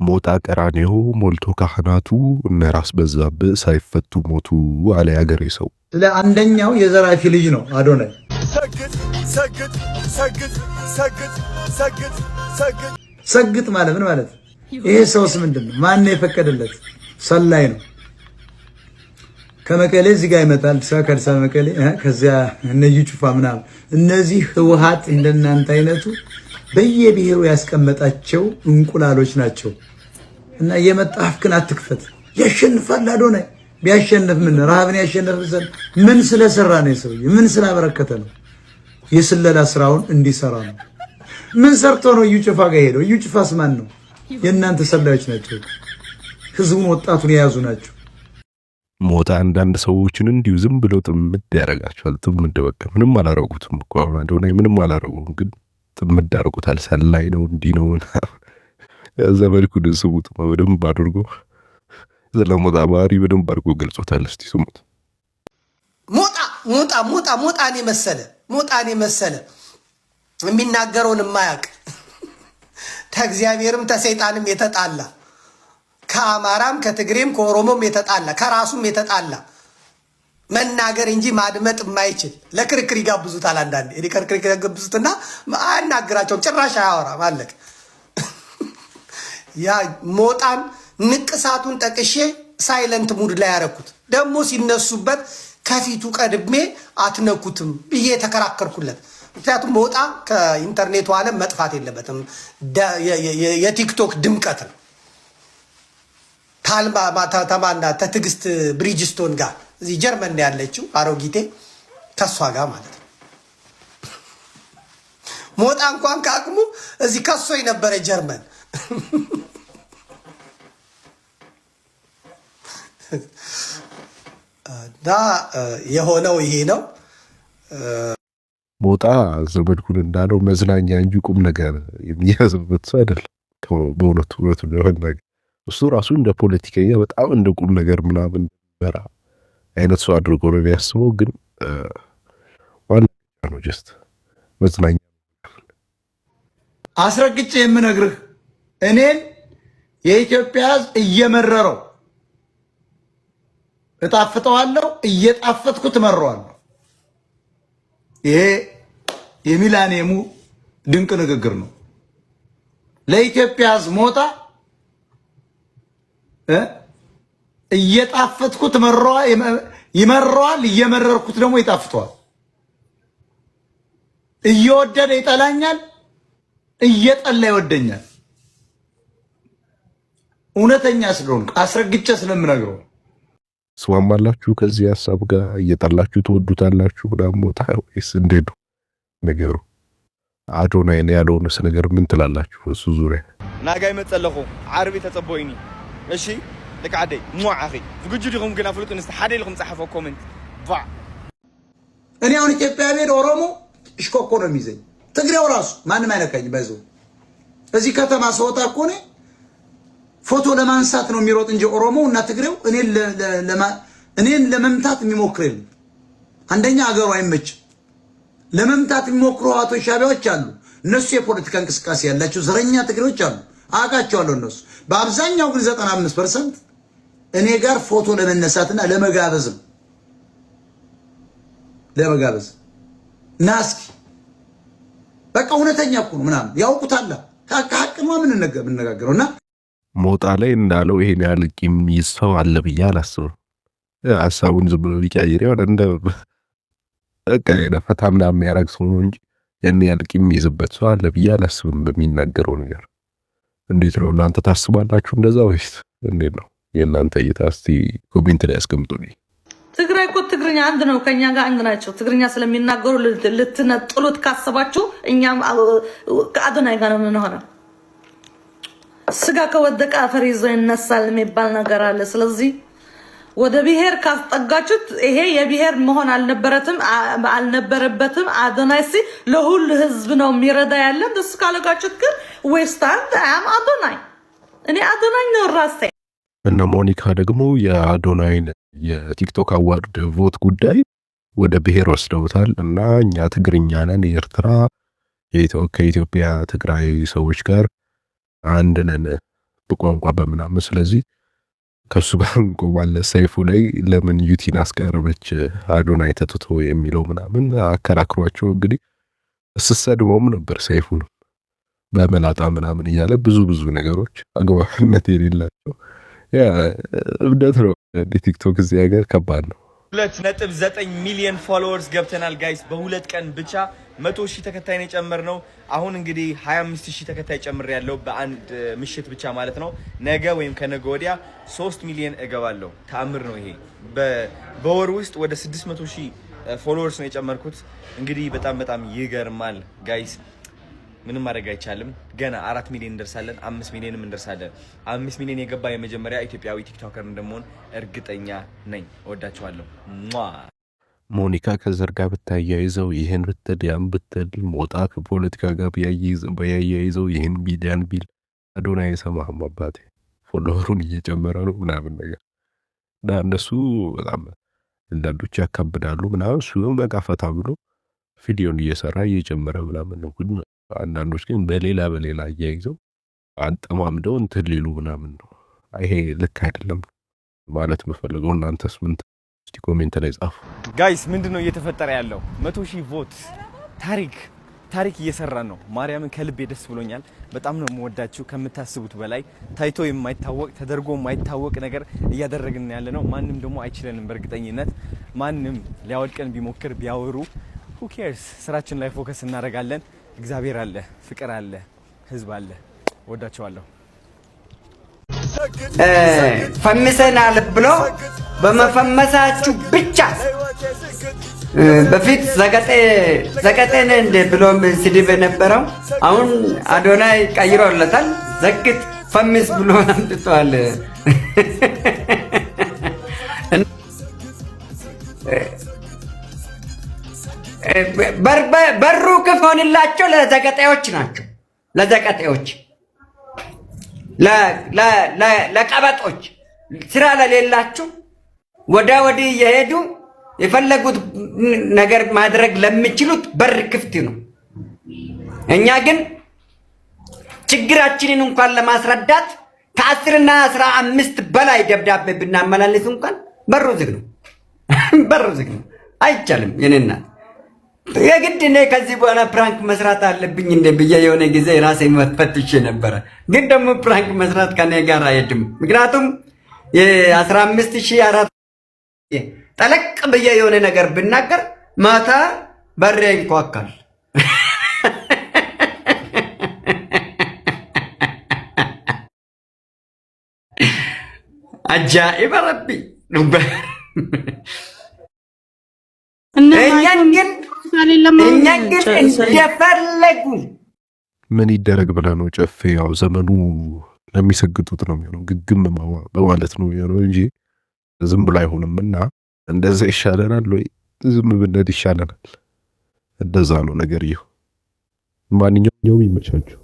ሞጣ ቀራኔው ሞልቶ ካህናቱ እነ ራስ በዛብህ ሳይፈቱ ሞቱ አለ ያገሬ ሰው። ለአንደኛው የዘራፊ ልጅ ነው አዶናይ። ሰግጥ ሰግጥ ሰግጥ ሰግጥ ሰግጥ ሰግጥ ሰግጥ ማለት ምን ማለት? ይሄ ሰውስ ምንድነው? ማን የፈቀደለት? ሰላይ ነው። ከመቀሌ እዚህ ጋር ይመጣል ከአዲስ አበባ መቀሌ፣ ከዚያ እነዩ ጩፋ ምናምን። እነዚህ ህወሓት እንደናንተ አይነቱ በየብሔሩ ያስቀመጣቸው እንቁላሎች ናቸው። እና የመጣፍክን አትክፈት። ያሸንፋል አዶናይ። ቢያሸንፍ ምን ረሃብን ያሸንፍ ዘንድ ምን ስለሰራ ነው? ሰውዬ ምን ስላበረከተ ነው? የስለላ ስራውን እንዲሰራ ነው። ምን ሰርቶ ነው እዩ ጩፋ ጋር ሄደው? እዩ ጩፋስ ማን ነው? የእናንተ ሰላዮች ናቸው። ህዝቡን ወጣቱን የያዙ ናቸው። ሞጣ አንዳንድ ሰዎችን እንዲሁ ዝም ብሎ ጥምድ ያደርጋቸዋል። ጥምድ በቃ ምንም አላረጉትም እኮ አዶናይ ምንም አላረጉም፣ ግን ጥምድ ያደርጉታል። ሰላይ ነው እንዲህ ነው ዘመድኩን ስሙት በደንብ አድርጎ ስለሞጣ ባህሪ በደንብ አድርጎ ገልጾታል። እስቲ ስሙት። ሞጣን መሰለ የሚናገረውን የማያውቅ ከእግዚአብሔርም ከሰይጣንም የተጣላ ከአማራም ከትግሬም ከኦሮሞም የተጣላ ከራሱም የተጣላ መናገር እንጂ ማድመጥ የማይችል ለክርክር ይጋብዙታል። አንዳንዴ እኔ ክርክር ይጋብዙትና አያናግራቸውም፣ ጭራሽ አያወራም አለቅ። ያ ሞጣን ንቅሳቱን ጠቅሼ ሳይለንት ሙድ ላይ ያረኩት ደግሞ ሲነሱበት ከፊቱ ቀድሜ አትነኩትም ብዬ ተከራከርኩለት። ምክንያቱም ሞጣ ከኢንተርኔቱ ዓለም መጥፋት የለበትም። የቲክቶክ ድምቀት ነው። ተማና ተትግስት ብሪጅስቶን ጋር እዚህ ጀርመን ያለችው አሮጊቴ ከሷ ጋር ማለት ነው። ሞጣ እንኳን ከአቅሙ እዚህ ከሶ የነበረ ጀርመን ዳ የሆነው ይሄ ነው። ሞጣ ዘመድኩን እንዳለው መዝናኛ እንጂ ቁም ነገር የሚያዝበት ሰው አይደለም። በእውነቱ ነገር እሱ ራሱ እንደ ፖለቲከኛ በጣም እንደ ቁም ነገር ምናምን በራ አይነት ሰው አድርጎ ነው የሚያስበው። ግን ዋና ነው ጀስት መዝናኛ። አስረግጬ የምነግርህ እኔን የኢትዮጵያ ሕዝብ እየመረረው እጣፍጠዋለሁ፣ እየጣፈጥኩት እመረዋለሁ። ይሄ የሚላኒየሙ ድንቅ ንግግር ነው። ለኢትዮጵያ ሕዝብ ሞጣ እየጣፈጥኩት ይመረዋል፣ እየመረርኩት ደግሞ ይጣፍጠዋል። እየወደደ ይጠላኛል፣ እየጠላ ይወደኛል። እውነተኛ ስለሆንኩ አስረግጬ ስለምነግረው ስማማላችሁ። ከዚህ ሐሳብ ጋር እየጠላችሁ ትወዱታላችሁ ምናምን ሞጣ ወይስ እንዴት ነው ነገሩ? አዶናይ ያለውንስ ነገር ምን ትላላችሁ? እሱ ዙሪያ ናጋይ መጸለኹ ዓርቢ ተጸቦይኒ እሺ ለካደይ ሙዓኺ ዝግጁ ዲኹም ግን አፍሉጥ እንስተ ሓደ ኢልኩም ጻሐፈው ኮሜንት ቫ እኔ አሁን ኢትዮጵያ ቤት ኦሮሞ እሽኮኮ ነው የሚይዘኝ። ትግሬው ራሱ ማንም አይነካኝ። ባይዞ እዚህ ከተማ ሰውታ እኮ ነው ፎቶ ለማንሳት ነው የሚሮጥ እንጂ ኦሮሞ እና ትግሬው እኔን ለመምታት የሚሞክር የለም። አንደኛ አገሩ አይመችም። ለመምታት የሚሞክሩ አቶች ሻቢያዎች አሉ። እነሱ የፖለቲካ እንቅስቃሴ ያላቸው ዘረኛ ትግሬዎች አሉ። አውቃቸዋለሁ። እነሱ በአብዛኛው ግን 95% እኔ ጋር ፎቶ ለመነሳትና ለመጋበዝ ናስኪ በቃ እውነተኛ እኮ ነው ምናምን ያውቁታል። ሀቅ ነው የምንነጋገረውና ሞጣ ላይ እንዳለው ይሄን ያህል ቂም ይሰው አለ ብዬ አላስብም። ሐሳቡን ዝም ብሎ ቢቀይር ይሆን እንደ በቃ ፈታ ምናምን የሚያደርግ ሰው ነው እንጂ ያን ያህል ቂም ይዝበት ሰው አለ ብዬ አላስብም በሚናገረው ነገር። እንዴት ነው እናንተ ታስባላችሁ እንደዛ ወይስ እንዴት ነው የእናንተ እይታ? እስቲ ኮሜንት ላይ አስቀምጡልኝ። ትግራይ እኮ ትግርኛ አንድ ነው፣ ከኛ ጋር አንድ ናቸው። ትግርኛ ስለሚናገሩ ልትነጥሉት ካሰባችሁ እኛም ከአዶናይ ጋር ነው የምንሆነው። ስጋ ከወደቀ አፈር ይዞ ይነሳል የሚባል ነገር አለ። ስለዚህ ወደ ብሔር ካስጠጋችሁት ይሄ የብሔር መሆን አልነበረበትም። አዶናይ ለሁሉ ህዝብ ነው የሚረዳ ያለ ደስ ካለጋችሁት ግን ዌስታንድ አም አዶናይ እኔ አዶናይ ነው ራሴ። እነ ሞኒካ ደግሞ የአዶናይን የቲክቶክ አዋርድ ቮት ጉዳይ ወደ ብሔር ወስደውታል እና እኛ ትግርኛ ነን የኤርትራ ከኢትዮጵያ ትግራይ ሰዎች ጋር አንድ ነን በቋንቋ በምናምን ስለዚህ ከሱ ጋር እንቆማለን። ሰይፉ ላይ ለምን ዩቲን አስቀረበች አዶናይ ተትቶ የሚለው ምናምን አከራክሯቸው እንግዲህ ስሰድበውም ነበር ሰይፉ ነው በመላጣ ምናምን እያለ ብዙ ነገሮች አግባብነት የሌላቸው ያ እብደት ነው። ቲክቶክ እዚህ ሀገር ከባድ ነው። 2.9 ሚሊዮን ፎሎወርስ ገብተናል ጋይስ። በሁለት ቀን ብቻ 100,000 ተከታይ ነው የጨመርነው። አሁን እንግዲህ 25,000 ተከታይ ጨምሬያለሁ በአንድ ምሽት ብቻ ማለት ነው። ነገ ወይም ከነገ ወዲያ 3 ሚሊዮን እገባለሁ። ተአምር ነው ይሄ። በወር ውስጥ ወደ 600,000 ፎሎወርስ ነው የጨመርኩት። እንግዲህ በጣም ይገርማል ጋይስ። ምንም ማድረግ አይቻልም። ገና 4 ሚሊዮን እንደርሳለን፣ 5 ሚሊዮንም እንደርሳለን። 5 ሚሊዮን የገባ የመጀመሪያ ኢትዮጵያዊ ቲክቶከር እንደምሆን እርግጠኛ ነኝ። እወዳችኋለሁ። ሞኒካ ከዘር ጋር ብታያይዘው ይህን ብትል ያን ብትል ሞጣ ከፖለቲካ ጋር በያያይዘው ይህን ቢዳን ቢል አዶናይ የሰማህም አባቴ ፎሎወሩን እየጨመረ ነው ምናምን ነገር እና እነሱ በጣም አንዳንዶች ያካብዳሉ ምናምን። እሱ በቃ ፈታ ብሎ ቪዲዮን እየሰራ እየጨመረ ምናምን ነው። አንዳንዶች ግን በሌላ እያይዘው አንጠማምደው እንትን ሊሉ ምናምን ነው። ይሄ ልክ አይደለም ማለት የምፈልገው። እናንተስ ምን? እስቲ ኮሜንት ላይ ጻፉ ጋይስ። ምንድነው እየተፈጠረ ያለው? 100,000 ቮት ታሪክ እየሰራን ነው። ማርያምን ከልቤ ደስ ብሎኛል። በጣም ነው የምወዳችሁ ከምታስቡት በላይ። ታይቶ የማይታወቅ ተደርጎ የማይታወቅ ነገር እያደረግን ያለ ነው። ማንም ደግሞ አይችለንም። በእርግጠኝነት ማንም ሊያወድቀን ቢሞክር ቢያወሩ who cares? ስራችን ላይ ፎከስ እናደርጋለን። እግዚአብሔር አለ፣ ፍቅር አለ፣ ህዝብ አለ። ወዳችኋለሁ። ፈምሰናል ብሎ በመፈመሳችሁ ብቻ በፊት ዘቀጤን እንደ ብሎ ስድብ የነበረው አሁን አዶናይ ቀይሮለታል። ዘግጥ ፈምስ ብሎ አምጥቷል። በሩ ክፍት ሆንላቸው ለዘቀጤዎች ናቸው። ለዘቀጤዎች፣ ለቀበጦች፣ ስራ ለሌላችሁ ወደ ወዲህ እየሄዱ የፈለጉት ነገር ማድረግ ለሚችሉት በር ክፍት ነው። እኛ ግን ችግራችንን እንኳን ለማስረዳት ከ10 እና 15 በላይ ደብዳቤ ብናመላልስ እንኳን በሩ ዝግ ነው። በሩ ዝግ ነው። አይቻልም። የኔና የግድ እኔ ከዚህ በኋላ ፕራንክ መስራት አለብኝ እንደ ብዬ የሆነ ጊዜ ራሴ መፈትሽ ነበረ። ግን ደግሞ ፕራንክ መስራት ከኔ ጋር አይሄድም። ምክንያቱም የ15,000 ጠለቅ ብዬ የሆነ ነገር ብናገር ማታ በሬ እንኳካል። አጃኢብ ረቢ። እኛን ግን እንደፈለጉ ምን ይደረግ ብለህ ነው ጨፌ? ያው ዘመኑ ለሚሰግጡት ነው የሚሆነው፣ ግግም በማለት ነው የሚሆነው እንጂ ዝም ብሎ አይሆንምና እንደዛ ይሻለናል ወይ? ዝም ብንል ይሻለናል። እንደዛ ነው ነገር ይሁ። ማንኛውም ይመቻችሁ።